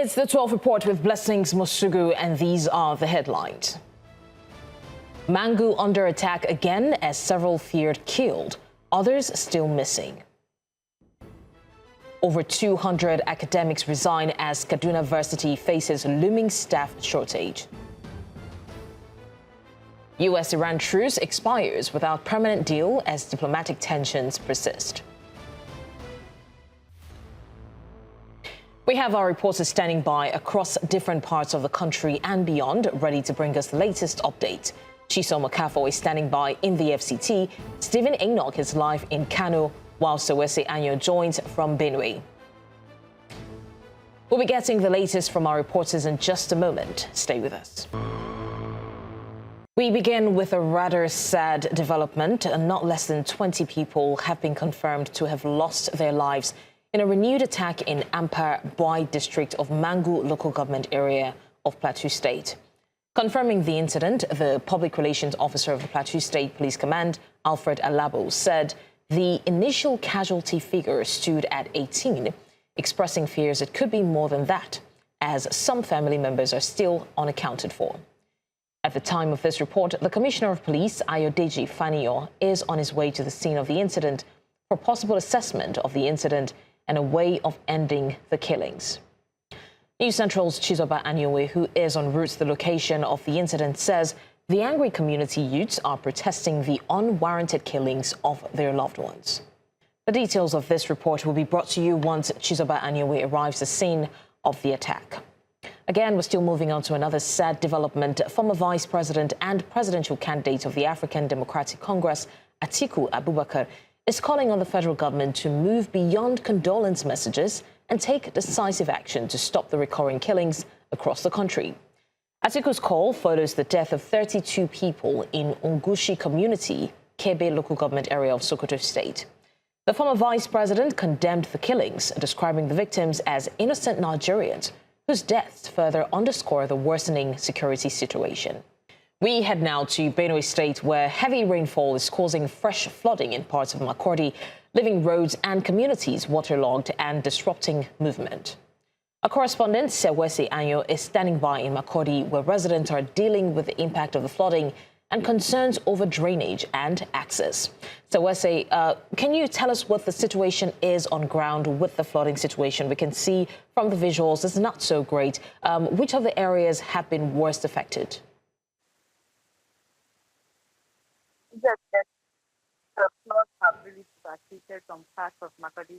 It's the 12th report with Blessings Musugu, and these are the headlines. Mangu under attack again as several feared killed, others still missing. Over 200 academics resign as Kaduna University faces looming staff shortage. US-Iran truce expires without permanent deal as diplomatic tensions persist. We have our reporters standing by across different parts of the country and beyond, ready to bring us the latest update. Chisom Okafo is standing by in the FCT. Stephen Enoch is live in Kano, while Sowese Anyo joins from Benue. We'll be getting the latest from our reporters in just a moment. Stay with us. We begin with a rather sad development. Not less than 20 people have been confirmed to have lost their lives in a renewed attack in Ampar Bwai district of Mangu local government area of Plateau State. Confirming the incident, the public relations officer of the Plateau State Police Command, Alfred Alabo, said the initial casualty figure stood at 18, expressing fears it could be more than that, as some family members are still unaccounted for. At the time of this report, the Commissioner of Police, Ayodeji Faniyo, is on his way to the scene of the incident for possible assessment of the incident and a way of ending the killings. News Central's Chizoba Anyowe, who is en route to the location of the incident, says the angry community youths are protesting the unwarranted killings of their loved ones. The details of this report will be brought to you once Chizoba Anyowe arrives at the scene of the attack. Again, we're still moving on to another sad development. Former Vice President and presidential candidate of the African Democratic Congress, Atiku Abubakar, is calling on the federal government to move beyond condolence messages and take decisive action to stop the recurring killings across the country. Atiku's call follows the death of 32 people in Ungushi community, Kebe local government area of Sokoto State. The former vice president condemned the killings, describing the victims as innocent Nigerians whose deaths further underscore the worsening security situation. We head now to Benue State, where heavy rainfall is causing fresh flooding in parts of Makurdi, leaving roads and communities waterlogged and disrupting movement. Our correspondent, Sowese Anyo, is standing by in Makurdi, where residents are dealing with the impact of the flooding and concerns over drainage and access. Sowese, can you tell us what the situation is on ground with the flooding situation? We can see from the visuals it's not so great. Which of the areas have been worst affected? Yes, the floods have really devastated some parts of Makurdi,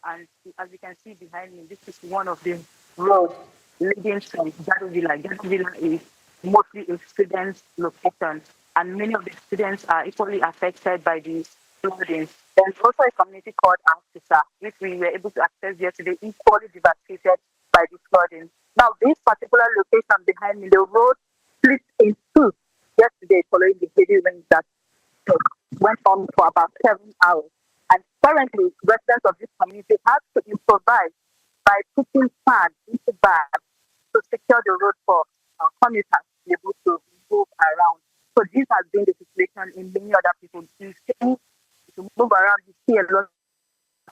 and as you can see behind me, this is one of the roads leading to Gado Villa. Gado Villa is mostly a students' location, and many of the students are equally affected by the flooding. There's also a community called Afisa, which we were able to access yesterday, equally devastated by the flooding. Now, this particular location behind me, the road split in two yesterday following the heavy rain that went on for about 7 hours. And currently, residents of this community have to improvise by putting sand into bags to secure the road for commuters to be able to move around. So this has been the situation in many other people. To move around, you see a lot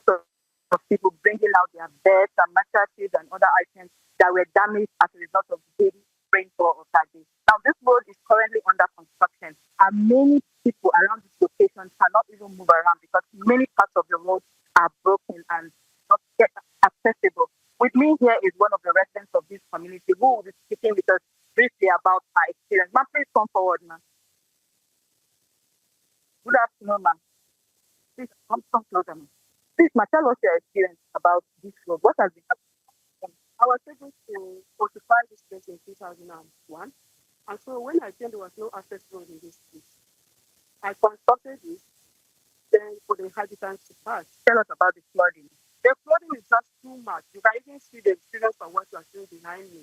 of people bringing out their beds and mattresses and other items that were damaged as a result of the heavy rainfall of that day. Now, this road is currently under construction, and many people around this location cannot even move around because many parts of the road are broken and not yet accessible. With me here is one of the residents of this community who will be speaking with us briefly about her experience. Ma'am, please come forward, ma'am. Good afternoon, ma'am. Please come closer, ma'am. Please, ma'am, tell us your experience about this road. What has been happening? I was able to fortify this place in 2001. And so when I came, there was no access road in this place. I constructed this, then for the inhabitants to pass. Tell us about the flooding. The flooding is just too much. You can even see the experience of what you are seeing behind me.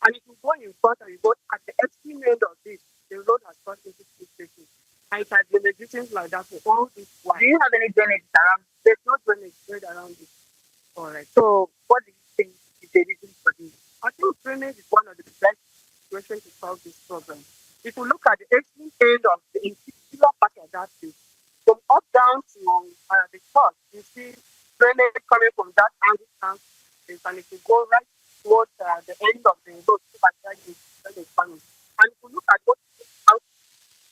And if you go in front and you go at the extreme end of this, the road has got into two places. And it has been existing like that for all this while. Do you have any drainage around? There's no drainage spread around it. All right. So what do you think is the reason for this? I think drainage is one of the best solutions to solve this problem. If you look at the extreme end of the interior part of that place, from up down to the top, you see drainage coming from that angle, and if you go right towards the end of the road, where the coming. And if you look at what house,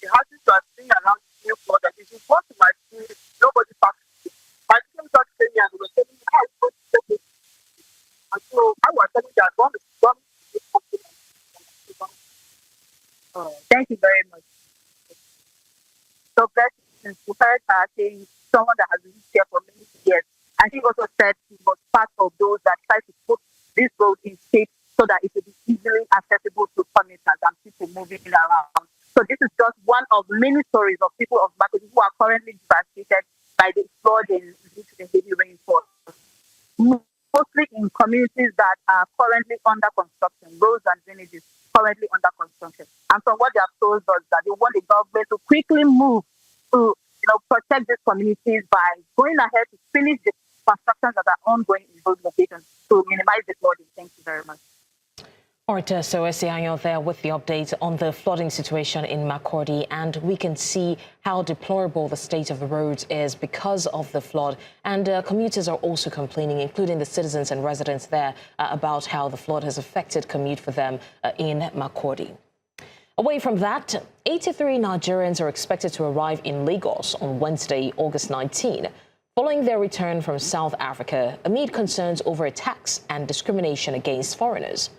the houses you are seeing around the new floor, that if you go to my street, nobody passes. My students are saying, and they were telling me how it's going to take it. And so I was telling that one is going to be something. Thank you very much. So, since you heard her saying someone that has lived there for many years, and she also said she was part of those that tried to put this road in shape so that it will be easily accessible to commuters and people moving around. So this is just one of many stories of people of Makodi who are currently devastated by the flooding due to the heavy rainfall. Mostly in communities that are currently under construction, roads and drainages currently under construction. And from what they have told us, that they want the government to quickly move to protect these communities by going ahead to finish the constructions that are ongoing in those locations to minimize the flooding. Thank you very much. All right, so Esianyo there with the update on the flooding situation in Makurdi, and we can see how deplorable the state of the roads is because of the flood. And commuters are also complaining, including the citizens and residents there, about how the flood has affected commute for them in Makurdi. Away from that, 83 Nigerians are expected to arrive in Lagos on Wednesday, August 19, following their return from South Africa amid concerns over attacks and discrimination against foreigners.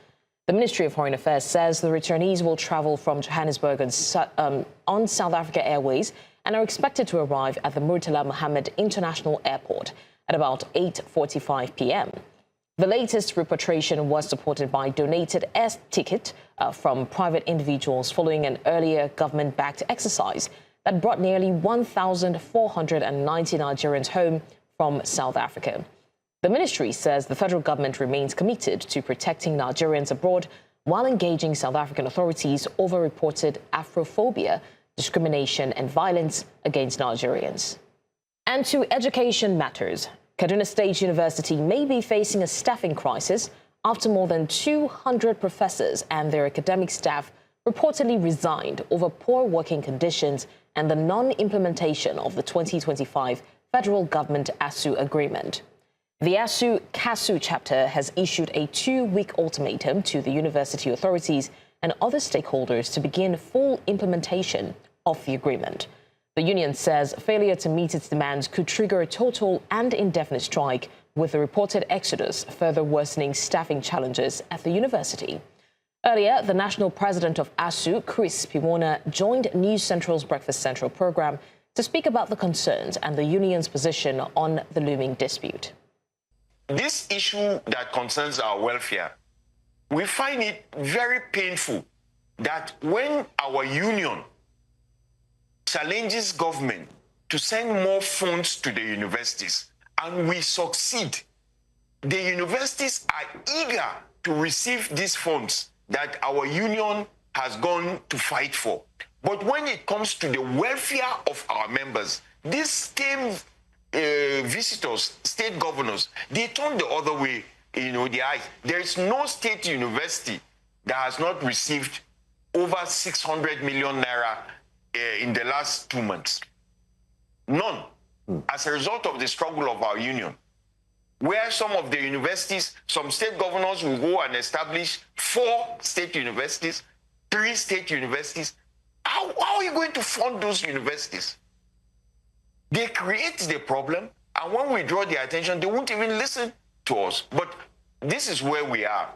The Ministry of Foreign Affairs says the returnees will travel from Johannesburg on South African Airways and are expected to arrive at the Murtala Muhammed International Airport at about 8:45 p.m. The latest repatriation was supported by donated air ticket from private individuals following an earlier government-backed exercise that brought nearly 1,490 Nigerians home from South Africa. The ministry says the federal government remains committed to protecting Nigerians abroad while engaging South African authorities over reported Afrophobia, discrimination and violence against Nigerians. And to education matters, Kaduna State University may be facing a staffing crisis after more than 200 professors and their academic staff reportedly resigned over poor working conditions and the non-implementation of the 2025 federal government ASU agreement. The ASU-CASU chapter has issued a 2-week ultimatum to the university authorities and other stakeholders to begin full implementation of the agreement. The union says failure to meet its demands could trigger a total and indefinite strike, with the reported exodus further worsening staffing challenges at the university. Earlier, the national president of ASU, Chris Piwona, joined News Central's Breakfast Central program to speak about the concerns and the union's position on the looming dispute. This issue that concerns our welfare, we find it very painful that when our union challenges government to send more funds to the universities and we succeed, the universities are eager to receive these funds that our union has gone to fight for. But when it comes to the welfare of our members, these same visitors, state governors, they turn the other way, the eyes. There is no state university that has not received over 600 million naira in the last 2 months. None. As a result of the struggle of our union, where some of the universities, some state governors will go and establish 4 state universities, 3 state universities. How are you going to fund those universities? They create the problem, and when we draw their attention, they won't even listen to us. But this is where we are.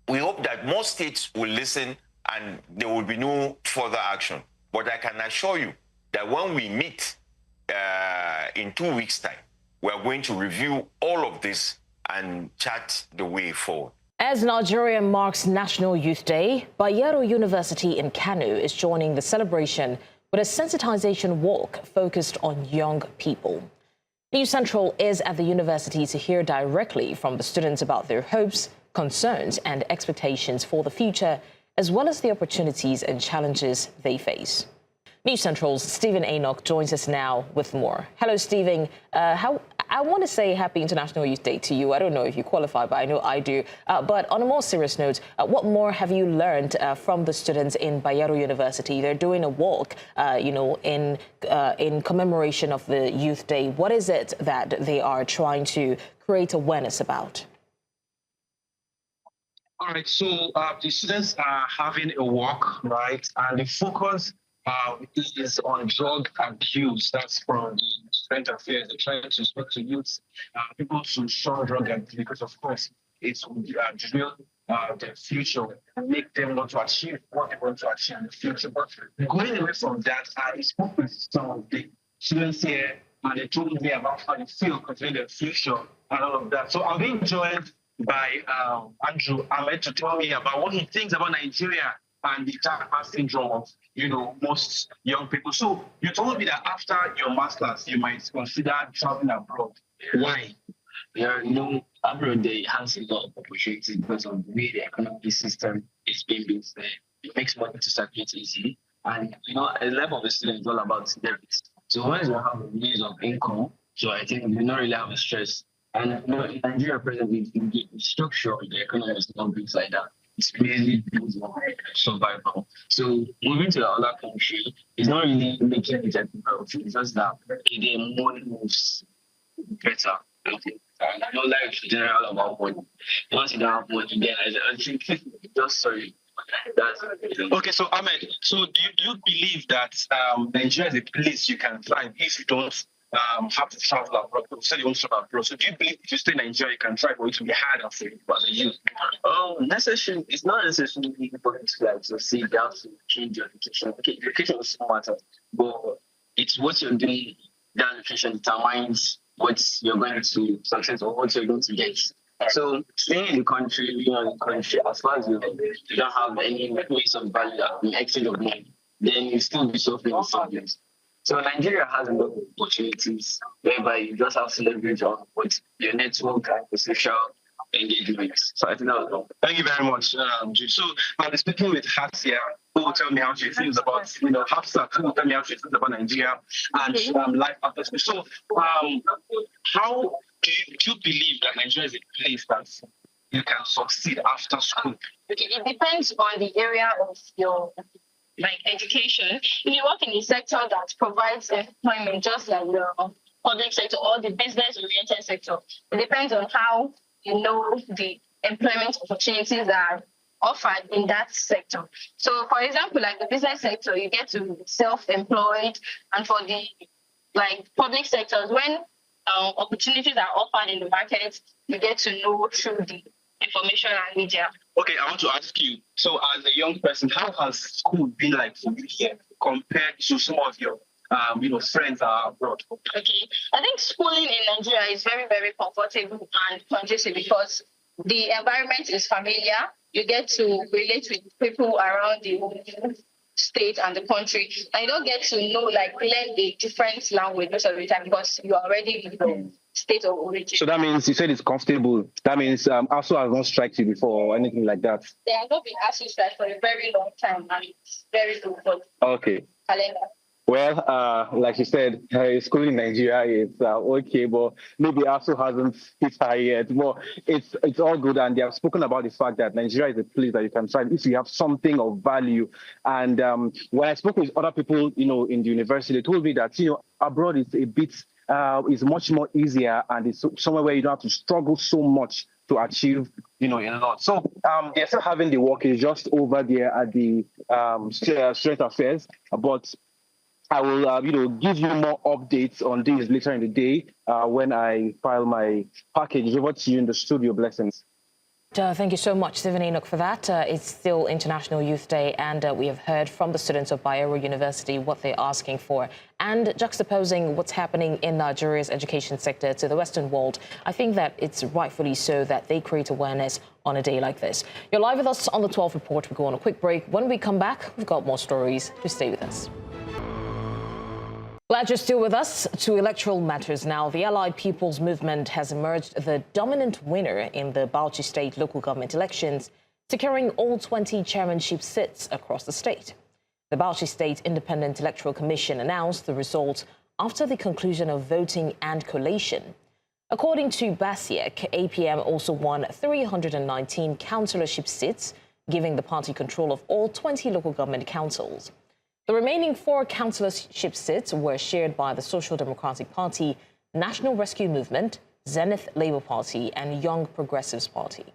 We hope that more states will listen and there will be no further action. But I can assure you that when we meet in 2 weeks' time, we are going to review all of this and chart the way forward. As Nigeria marks National Youth Day, Bayero University in Kano is joining the celebration with a sensitization walk focused on young people. News Central is at the university to hear directly from the students about their hopes, concerns and expectations for the future, as well as the opportunities and challenges they face. News Central's Stephen Enoch joins us now with more. Hello, Stephen. I want to say Happy International Youth Day to you. I don't know if you qualify, but I know I do. But on a more serious note, what more have you learned from the students in Bayero University? They're doing a walk, in commemoration of the Youth Day. What is it that they are trying to create awareness about? All right, so the students are having a walk, right? And the focus is on drug abuse. That's from the student affairs. They're trying to speak to youth, people to shun drug abuse because, of course, it's drill their future and make them want to achieve what they want to achieve in the future. But going away from that, I spoke with some of the students here, and they told me about how they feel concerning their future and all of that. So I'm being joined by Andrew Ahmed to tell me about what he thinks about Nigeria and the Jackpot syndrome of, most young people. So you told me that after your master's, you might consider traveling abroad. Why? Yeah, abroad they has a lot of opportunities because of the way the economic system is being built there. It makes money to circulate easily. And a level of the student is all about debit. So once you have a means of income, so I think you don't really have a stress. And in Nigeria presently, the structure of the economy is not built like that. It's mainly built on survival. So moving to another country is not really making it a difficult. It's just that the money moves better. I think. Life is general about money. Once you don't have money, then I think just sorry. Okay, so Ahmed, so do you believe that Nigeria is a place you can thrive if you don't have to travel abroad? You said you want to travel abroad. So do you believe if you stay in Nigeria, you can thrive, or it will be harder for you as a youth? It's not necessarily important to succeed. You have to change your education. Okay, education is matter, but it's what you're doing. That education determines what you're going to success or what you're going to get. So staying in the country, as far as you don't have any place of value in exchange of money, then you still be suffering in some ways. So Nigeria has a lot of opportunities whereby you just have to leverage on what your network and your social engagements. So I think that was all. Thank you very much, Jude. So I'll be speaking with Hasia, who will tell me how she feels about, Hafsa, who will tell me how she feels about Nigeria and life after school. So how do you believe that Nigeria is a place that you can succeed after school? Okay, it depends on the area of your education. If you work in a sector that provides employment, just like the public sector or the business-oriented sector, it depends on how the employment opportunities are offered in that sector. So, for example, like the business sector, you get to be self-employed, and for the public sectors, when opportunities are offered in the market, you get to know through the information and media. Okay, I want to ask you, so as a young person, how has school been like for you here compared to some of your friends are abroad? Okay, I think schooling in Nigeria is very, very comfortable and conducive because the environment is familiar. You get to relate with people around the state and the country, and you don't get to learn a different language most of the time because you are already in the state of origin. So that means you said it's comfortable. That means ASU has not struck you before or anything like that. They have not been ASU strike for a very long time, and it's very good for okay. calendar. Well, like you said, schooling in Nigeria is okay, but maybe ASU hasn't hit her yet. But it's all good, and they have spoken about the fact that Nigeria is a place that you can thrive if you have something of value. And when I spoke with other people, in the university, they told me that abroad is a bit is much more easier, and it's somewhere where you don't have to struggle so much to achieve, a lot. So they're still having the work. It's just over there at the student affairs, but I will, give you more updates on this later in the day when I file my package. Over to you in the studio. Blessings. Thank you so much, Detainee, for that. It's still International Youth Day, and we have heard from the students of Bayero University what they're asking for. And juxtaposing what's happening in Nigeria's education sector to the Western world, I think that it's rightfully so that they create awareness on a day like this. You're live with us on the 12 Report. We go on a quick break. When we come back, we've got more stories. Just stay with us. Glad you're still with us. To electoral matters now. The Allied People's Movement has emerged the dominant winner in the Bauchi State local government elections, securing all 20 chairmanship seats across the state. The Bauchi State Independent Electoral Commission announced the result after the conclusion of voting and collation. According to BASIEC, APM also won 319 councillorship seats, giving the party control of all 20 local government councils. The remaining 4 councillorship seats were shared by the Social Democratic Party, National Rescue Movement, Zenith Labour Party and Young Progressives Party.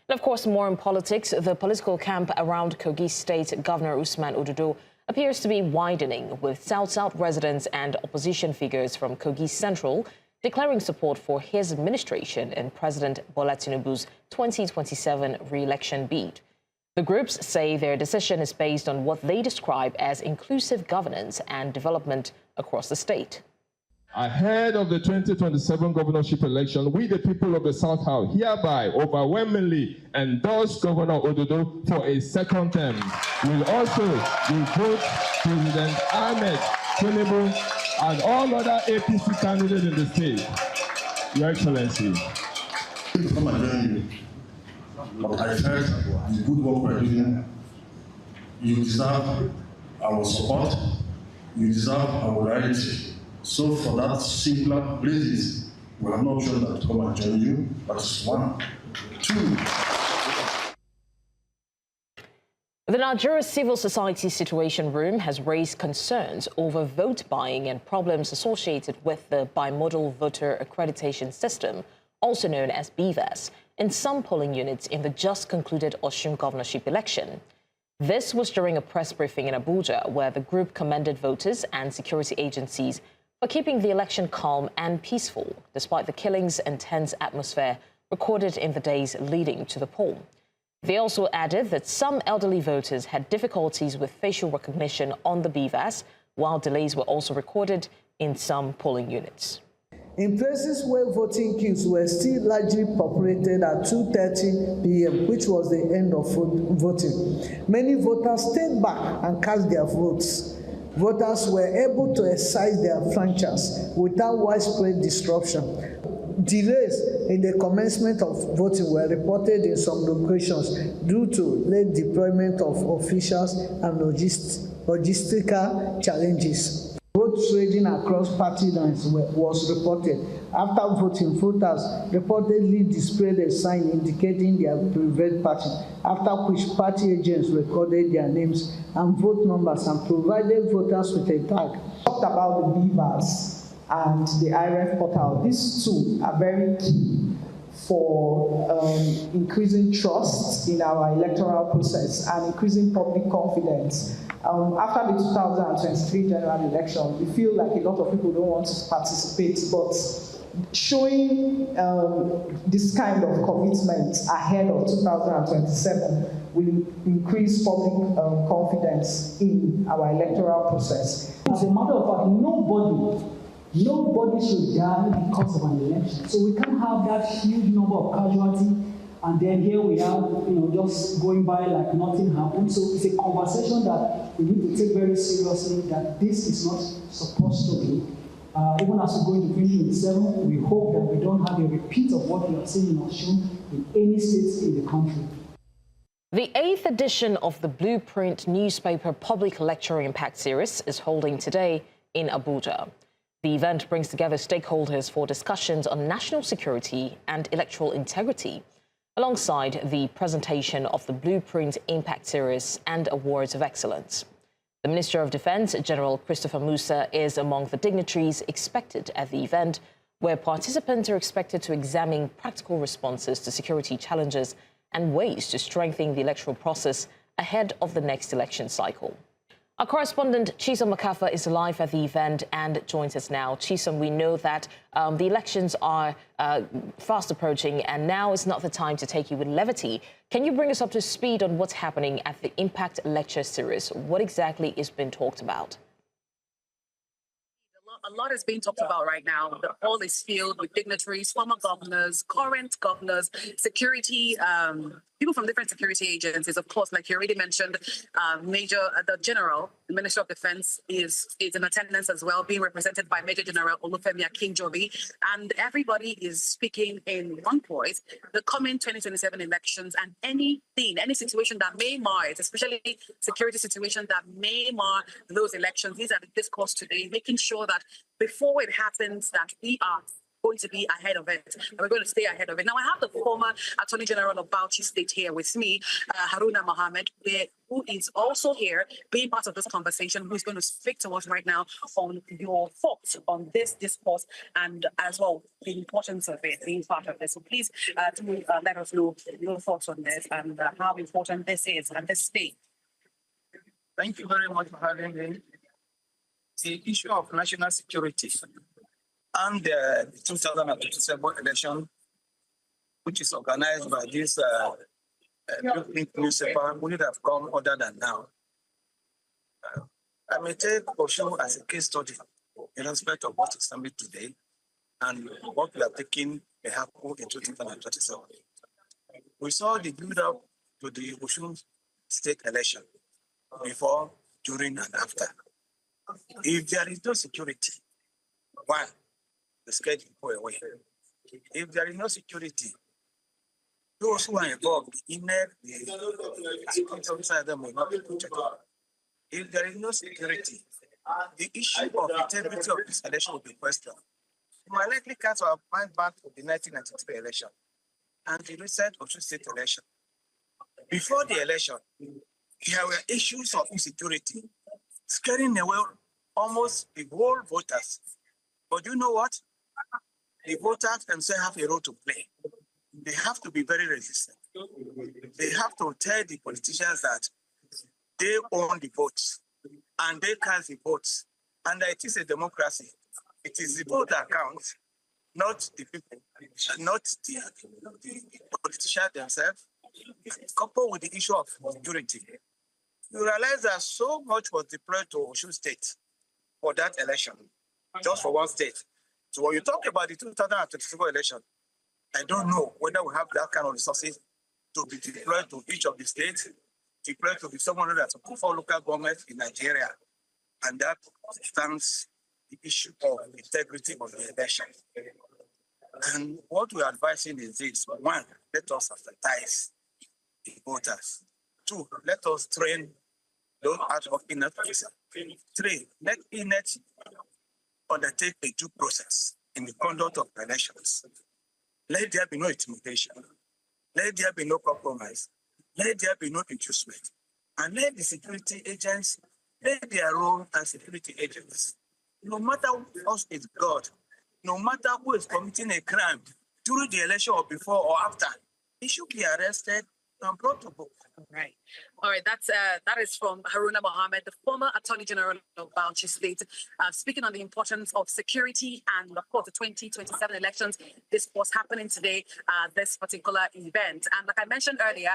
And of course, more in politics, the political camp around Kogi State Governor Usman Ododo appears to be widening, with South-South residents and opposition figures from Kogi Central declaring support for his administration and President Bola Tinubu's 2027 re-election bid. The groups say their decision is based on what they describe as inclusive governance and development across the state. Ahead of the 2027 governorship election, we, the people of the South, have hereby overwhelmingly endorsed Governor Ododo for a second term. We'll also vote President Ahmed Tinubu and all other APC candidates in the state. Your Excellency. Come and join you. But I felt the good work we're doing, you deserve our support, you deserve our loyalty. So for that simpler reasons, we have no option that to come and join you. That's one. Two. The Nigeria Civil Society Situation Room has raised concerns over vote buying and problems associated with the bimodal voter accreditation system, also known as BVAS, in some polling units in the just concluded Osun governorship election. This was during a press briefing in Abuja, where the group commended voters and security agencies for keeping the election calm and peaceful, despite the killings and tense atmosphere recorded in the days leading to the poll. They also added that some elderly voters had difficulties with facial recognition on the BVAS, while delays were also recorded in some polling units. In places where voting queues were still largely populated at 2:30 p.m., which was the end of voting, many voters stayed back and cast their votes. Voters were able to exercise their franchise without widespread disruption. Delays in the commencement of voting were reported in some locations due to late deployment of officials and logistical challenges. Vote trading across party lines was reported. After voting, voters reportedly displayed a sign indicating their preferred party, after which party agents recorded their names and vote numbers and provided voters with a tag. Talked about the BVAS and the IRF portal. These two are very key for increasing trust in our electoral process and increasing public confidence. After the 2023 general election, we feel like a lot of people don't want to participate, but showing this kind of commitment ahead of 2027 will increase public confidence in our electoral process. As a matter of fact, nobody should die because of an election. So we can't have that huge number of casualties, and then here we are, just going by like nothing happened. So it's a conversation that we need to take very seriously, that this is not supposed to be. Even as we go into 2027, we hope that we don't have a repeat of what we have seen in Osun in any state in the country. The 8th edition of the Blueprint newspaper public lecture impact series is holding today in Abuja. The event brings together stakeholders for discussions on national security and electoral integrity, alongside the presentation of the Blueprint Impact Series and Awards of Excellence. The Minister of Defense, General Christopher Musa, is among the dignitaries expected at the event, where participants are expected to examine practical responses to security challenges and ways to strengthen the electoral process ahead of the next election cycle. Our correspondent Chisom Makafa is live at the event and joins us now. Chisom, we know that the elections are fast approaching, and now is not the time to take you with levity. Can you bring us up to speed on what's happening at the Impact Lecture Series? What exactly is being talked about? A lot is being talked about right now. The hall is filled with dignitaries, former governors, current governors, security, people from different security agencies. Of course, like you already mentioned, the General, the Minister of Defense, is in attendance as well, being represented by Major General Olufemi Akinjobi. And everybody is speaking in one voice, the coming 2027 elections and any situation that may mar it, especially security situation that may mar those elections. These are the discourse today, making sure that before it happens, that we are going to be ahead of it. And we're going to stay ahead of it. Now, I have the former Attorney General of Bauchi State here with me, Haruna Muhammad, who is also here being part of this conversation, who's going to speak to us right now on your thoughts on this discourse and as well the importance of it being part of this. So please let us know your thoughts on this and how important this is at this stage. Thank you very much for having me. The issue of national security and the 2027 election, which is organized by this newspaper, would have come other than now. I may take Osho as a case study in respect of what is happening today and what we are taking may happen in 2027. We saw the build-up to the Osho state election before, during, and after. If there is no security, one, the scare people away. If there is no security, those who are involved in the security officer them will not be protected. If there is no security, the issue of integrity of this election will be questioned. My likely cast our mind back to the 1993 election and the recent Osho state election. Before the election, there were issues of insecurity, scaring away almost the whole voters. But you know what? The voters themselves have a role to play. They have to be very resistant. They have to tell the politicians that they own the votes and they cast the votes. And it is a democracy. It is the vote that counts, not the people, not the politicians themselves. Coupled with the issue of security, you realize that so much was deployed to Osho State for that election, just for one state. So when you talk about the 2024 election, I don't know whether we have that kind of resources to be deployed to each of the states, deployed to the 704 local governments in Nigeria. And that stands the issue of integrity of the election. And what we're advising is this: one, let us advertise the voters. Two, let us train those out of INET officers. Three, let INET undertake a due process in the conduct of elections. Let there be no intimidation. Let there be no compromise. Let there be no inducement. And let the security agents play their role as security agents. No matter who else is God, no matter who is committing a crime during the election or before or after, he should be arrested and brought to book. All right. That is from Haruna Muhammad, the former Attorney General of Bauchi State, speaking on the importance of security and, of course, the 2027 elections. This was happening today, this particular event. And like I mentioned earlier,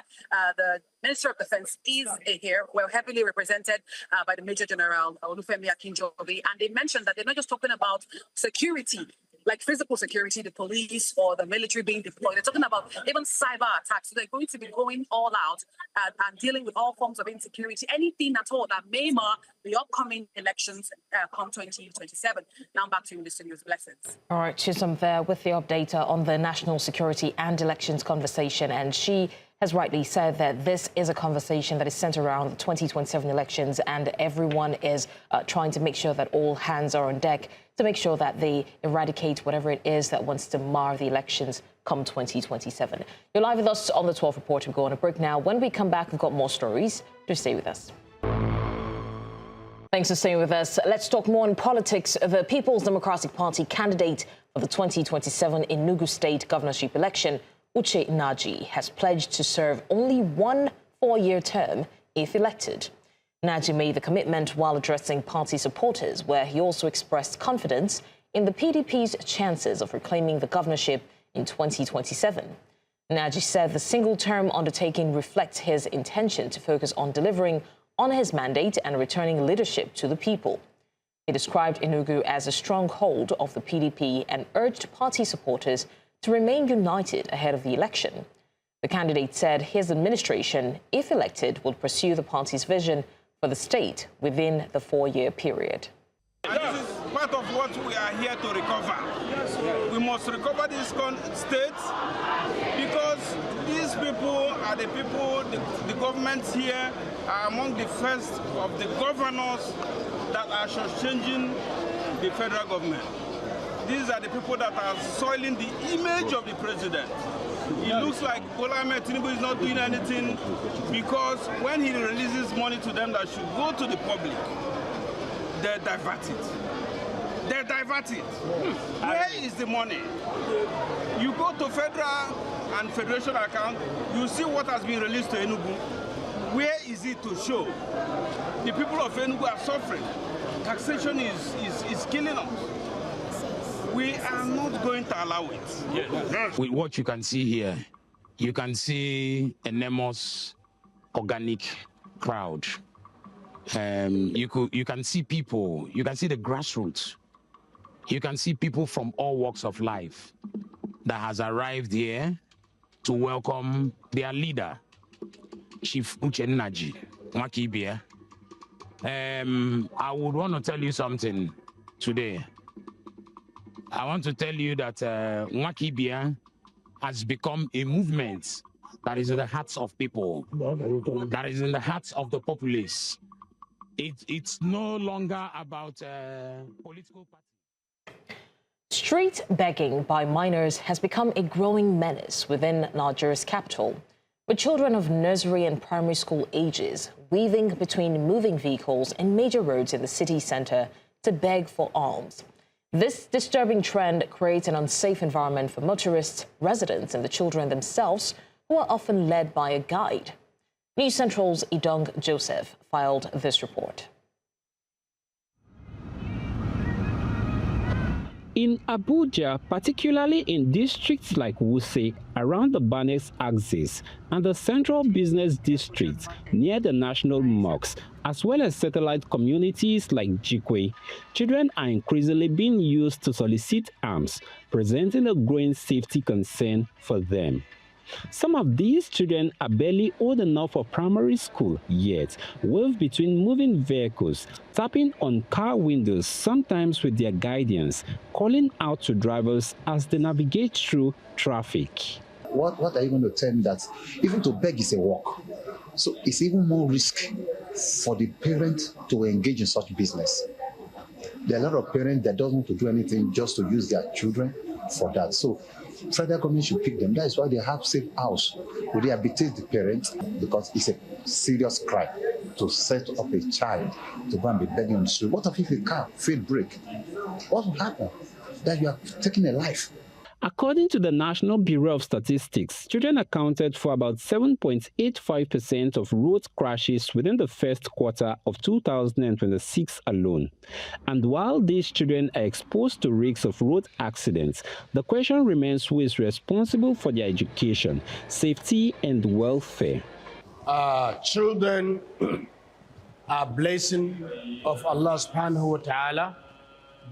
the Minister of Defense is here. We're heavily represented by the Major General Olufemi Akinjobi, and they mentioned that they're not just talking about security, like physical security, the police or the military being deployed. They're talking about even cyber attacks. So they're going to be going all out and dealing with all forms of insecurity, anything at all that may mar the upcoming elections come 2027. Now back to you, Mr. News. Blessings. All right, Chisholm there with the update on the national security and elections conversation. And she has rightly said that this is a conversation that is centered around the 2027 elections, and everyone is trying to make sure that all hands are on deck to make sure that they eradicate whatever it is that wants to mar the elections come 2027. You're live with us on the 12 Report. We'll go on a break now. When we come back, we've got more stories. Just stay with us. Thanks for staying with us. Let's talk more on politics. The People's Democratic Party candidate for the 2027 Enugu State governorship election, Uche Naji, has pledged to serve only one 4-year term if elected. Naji made the commitment while addressing party supporters, where he also expressed confidence in the PDP's chances of reclaiming the governorship in 2027. Naji said the single-term undertaking reflects his intention to focus on delivering on his mandate and returning leadership to the people. He described Enugu as a stronghold of the PDP and urged party supporters to remain united ahead of the election. The candidate said his administration, if elected, will pursue the party's vision for the state within the 4-year period. This is part of what we are here to recover. We must recover this state because these people are the people, the governments here are among the first of the governors that are changing the federal government. these are the people that are soiling the image of the president. It looks like Bola Ahmed Tinubu is not doing anything because when he releases money to them that should go to the public, they divert it. They divert it. Where is the money? You go to federal and federation account, you see what has been released to Enugu. Where is it to show? The people of Enugu are suffering. Taxation is killing us. We are not going to allow it. Yes. With what you can see here, you can see an enormous organic crowd. You can see people, you can see the grassroots. You can see people from all walks of life that has arrived here to welcome their leader, Chief Uchenaji Mwakibia. I would want to tell you something today. I want to tell you that Mwakibia has become a movement that is in the hearts of people, that is in the hearts of the populace. It's no longer about political parties. Street begging by minors has become a growing menace within Nigeria's capital, with children of nursery and primary school ages weaving between moving vehicles and major roads in the city center to beg for alms. This disturbing trend creates an unsafe environment for motorists, residents, and the children themselves, who are often led by a guide. News Central's Idong Joseph filed this report. In Abuja, particularly in districts like Wuse, around the Banex axis, and the central business district near the national mosques, as well as satellite communities like Jikwe, children are increasingly being used to solicit alms, presenting a growing safety concern for them. Some of these children are barely old enough for primary school yet, weave between moving vehicles, tapping on car windows, sometimes with their guardians, calling out to drivers as they navigate through traffic. What are you going to tell me that even to beg is a walk? So it's even more risk for the parent to engage in such business. There are a lot of parents that don't want to do anything just to use their children for that. So federal government should pick them. That is why they have safe house to rehabilitate the parents, because it's a serious crime to set up a child to go and be begging on the street. What if the car fail brake? What will happen? That you are taking a life. According to the National Bureau of Statistics, children accounted for about 7.85% of road crashes within the first quarter of 2026 alone. And while these children are exposed to risks of road accidents, the question remains who is responsible for their education, safety, and welfare. Children are blessing of Allah subhanahu wa ta'ala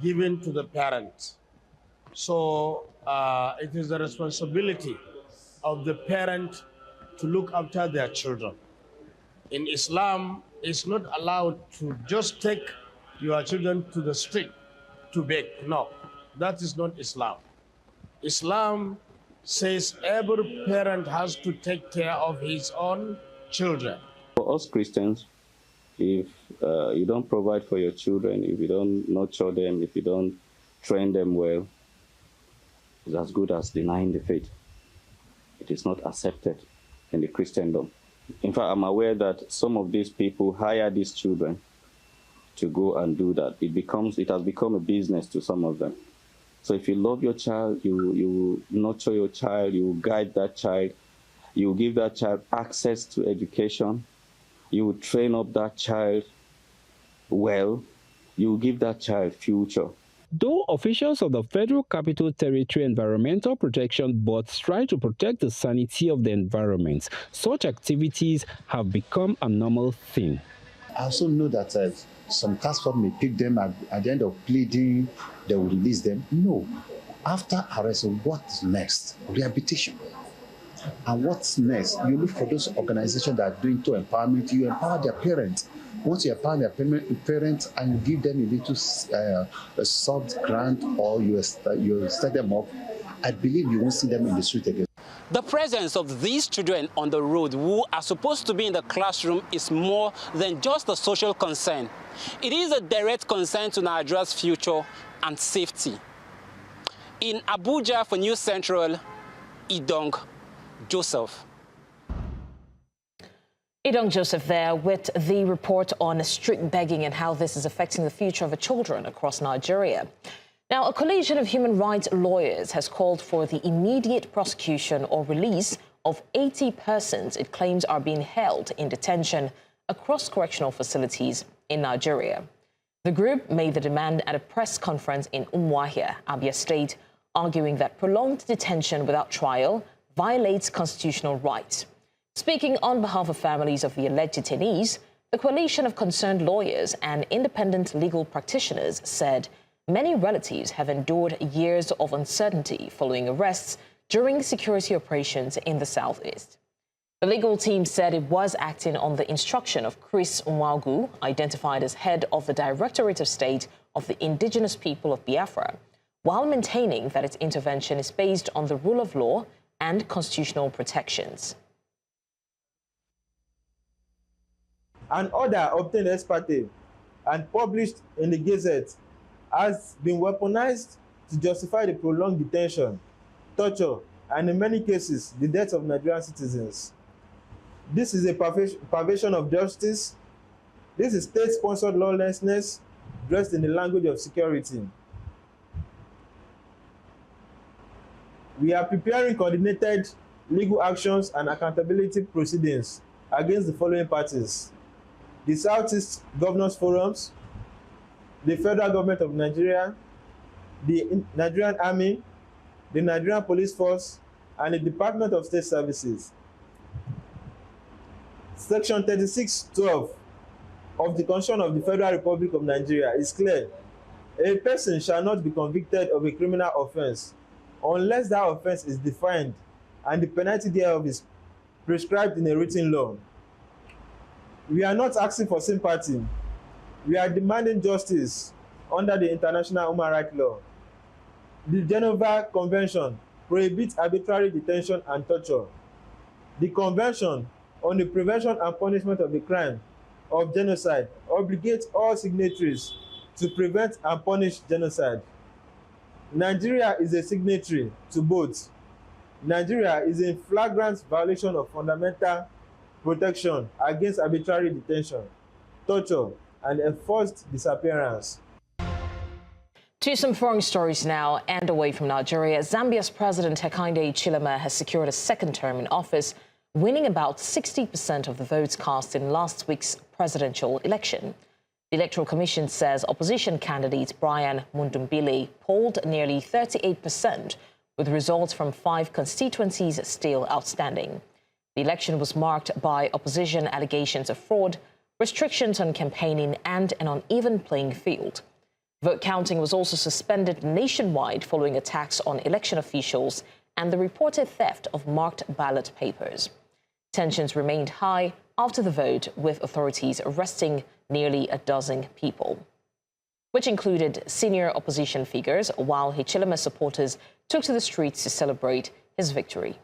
given to the parents. So it is the responsibility of the parent to look after their children. In Islam, it's not allowed to just take your children to the street to beg. No, that is not Islam. Islam says every parent has to take care of his own children. For us Christians, if you don't provide for your children, if you don't nurture them, if you don't train them well, it's as good as denying the faith. It is not accepted in the Christendom. In fact, I'm aware that some of these people hire these children to go and do that. It has become a business to some of them. So if you love your child, you nurture your child, you guide that child, you give that child access to education, you train up that child well, you give that child future. Though officials of the Federal Capital Territory Environmental Protection Board try to protect the sanity of the environment, such activities have become a normal thing. I also know that some task force may pick them at the end of pleading, they will release them. No. After arrest, what's next? Rehabilitation. And what's next? You look for those organizations that are doing to empowerment, you empower their parents. Once you empower their parents and you give them a little a soft grant, or you start them up, I believe you won't see them in the street again. The presence of these children on the road who are supposed to be in the classroom is more than just a social concern. It is a direct concern to Nigeria's future and safety. In Abuja for News Central, Idong Joseph. Idong Joseph there with the report on street begging and how this is affecting the future of the children across Nigeria. Now, a coalition of human rights lawyers has called for the immediate prosecution or release of 80 persons it claims are being held in detention across correctional facilities in Nigeria. The group made the demand at a press conference in Umuahia, Abia State, arguing that prolonged detention without trial violates constitutional rights. Speaking on behalf of families of the alleged detainees, the coalition of concerned lawyers and independent legal practitioners said many relatives have endured years of uncertainty following arrests during security operations in the southeast. The legal team said it was acting on the instruction of Chris Nwagu, identified as head of the Directorate of State of the Indigenous People of Biafra, while maintaining that its intervention is based on the rule of law and constitutional protections. An order obtained ex parte and published in the Gazette has been weaponized to justify the prolonged detention, torture, and in many cases, the death of Nigerian citizens. This is a perversion of justice. This is state-sponsored lawlessness dressed in the language of security. We are preparing coordinated legal actions and accountability proceedings against the following parties: the Southeast Governors Forums, the Federal Government of Nigeria, the Nigerian Army, the Nigerian Police Force, and the Department of State Services. Section 36(12) of the Constitution of the Federal Republic of Nigeria is clear. A person shall not be convicted of a criminal offense unless that offense is defined and the penalty thereof is prescribed in a written law. We are not asking for sympathy. We are demanding justice under the international human rights law. The Geneva Convention prohibits arbitrary detention and torture. The Convention on the Prevention and Punishment of the Crime of Genocide obligates all signatories to prevent and punish genocide. Nigeria is a signatory to both. Nigeria is in flagrant violation of fundamental protection against arbitrary detention, torture, and enforced disappearance. To some foreign stories now, and away from Nigeria, Zambia's President Hakainde Hichilema has secured a second term in office, winning about 60% of the votes cast in last week's presidential election. The Electoral Commission says opposition candidate Brian Mundumbile polled nearly 38%, with results from 5 constituencies still outstanding. The election was marked by opposition allegations of fraud, restrictions on campaigning, and an uneven playing field. Vote counting was also suspended nationwide following attacks on election officials and the reported theft of marked ballot papers. Tensions remained high after the vote, with authorities arresting nearly a dozen people, which included senior opposition figures, while Hichilema supporters took to the streets to celebrate his victory.